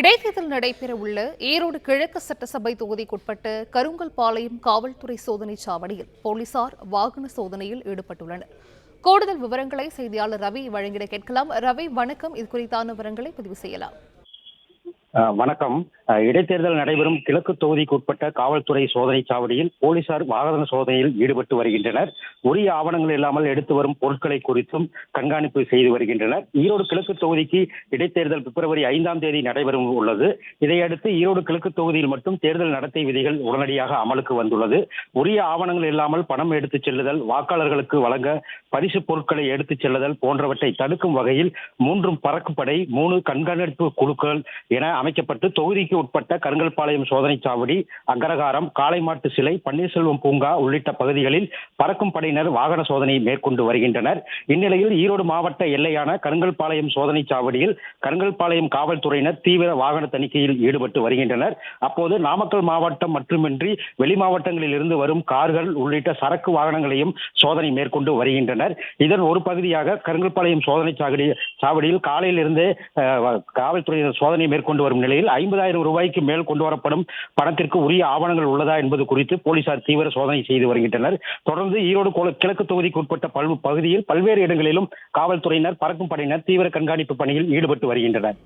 இடைத்தேர்தல் நடைபெறவுள்ள ஈரோடு கிழக்கு சட்டசபை தொகுதிக்குட்பட்ட கருங்கல்பாளையம் காவல்துறை சோதனைச் சாவடியில் போலீசார் வாகன சோதனையில் ஈடுபட்டுள்ளனர். கூடுதல் விவரங்களை செய்தியாளர் ரவி வழங்கிட கேட்கலாம். ரவி, வணக்கம். இது குறித்தான விவரங்களை பதிவு செய்யலாம். வணக்கம். இடைத்தேர்தல் நடைபெறும் கிழக்கு தொகுதிக்கு உட்பட்ட காவல்துறை சோதனை சாவடியில் போலீசார் வாகன சோதனையில் ஈடுபட்டு வருகின்றனர். உரிய ஆவணங்கள் இல்லாமல் எடுத்து வரும் பொருட்களை குறித்தும் கண்காணிப்பு செய்து வருகின்றனர். ஈரோடு கிழக்கு தொகுதிக்கு இடைத்தேர்தல் பிப்ரவரி 5ஆம் தேதி நடைபெறும் உள்ளது. இதையடுத்து ஈரோடு கிழக்கு தொகுதியில் மட்டும் தேர்தல் நடத்தை விதிகள் உடனடியாக அமலுக்கு வந்துள்ளது. உரிய ஆவணங்கள் இல்லாமல் பணம் எடுத்துச் செல்லுதல், வாக்காளர்களுக்கு வழங்க பரிசு பொருட்களை எடுத்துச் செல்லுதல் போன்றவற்றை தடுக்கும் வகையில் 3 பறக்குப்படை, 3 கண்காணிப்பு குழுக்கள் என அமைக்கப்பட்டு தொகுதிக்கு உட்பட்ட கருங்கல்பாளையம் சோதனை சாவடி, அக்ரஹாரம், காளைமாட்டு சிலை, பன்னீர்செல்வம் பூங்கா உள்ளிட்ட பகுதிகளில் பறக்கும் படையினர் வாகன சோதனை மேற்கொண்டு வருகின்றனர். இந்நிலையில் ஈரோடு மாவட்ட எல்லையான கருங்கல்பாளையம் சோதனை சாவடியில் கருங்கல்பாளையம் காவல்துறையினர் தீவிர வாகன தணிக்கையில் ஈடுபட்டு வருகின்றனர். அப்போது நாமக்கல் மாவட்டம் மட்டுமின்றி வெளி மாவட்டங்களில் இருந்து வரும் கார்கள் உள்ளிட்ட சரக்கு வாகனங்களையும் சோதனை மேற்கொண்டு வருகின்றனர். இதன் ஒரு பகுதியாக கருங்கல்பாளையம் சோதனை சாவடியில் காலையில் இருந்தே காவல்துறையினர் சோதனை மேற்கொண்டு வரும் நிலையில் 50,000 ரூபாய்க்கு மேல் கொண்டு வரப்படும் பணத்திற்கு உரிய ஆவணங்கள் உள்ளதா என்பது குறித்து போலீசார் தீவிர சோதனை செய்து வருகின்றனர். தொடர்ந்து ஈரோடு கிழக்கு தொகுதிக்கு உட்பட்ட பகுதியில் பல்வேறு இடங்களிலும் காவல்துறையினர், பறக்கும் படையினர் தீவிர கண்காணிப்பு பணியில் ஈடுபட்டு வருகின்றனர்.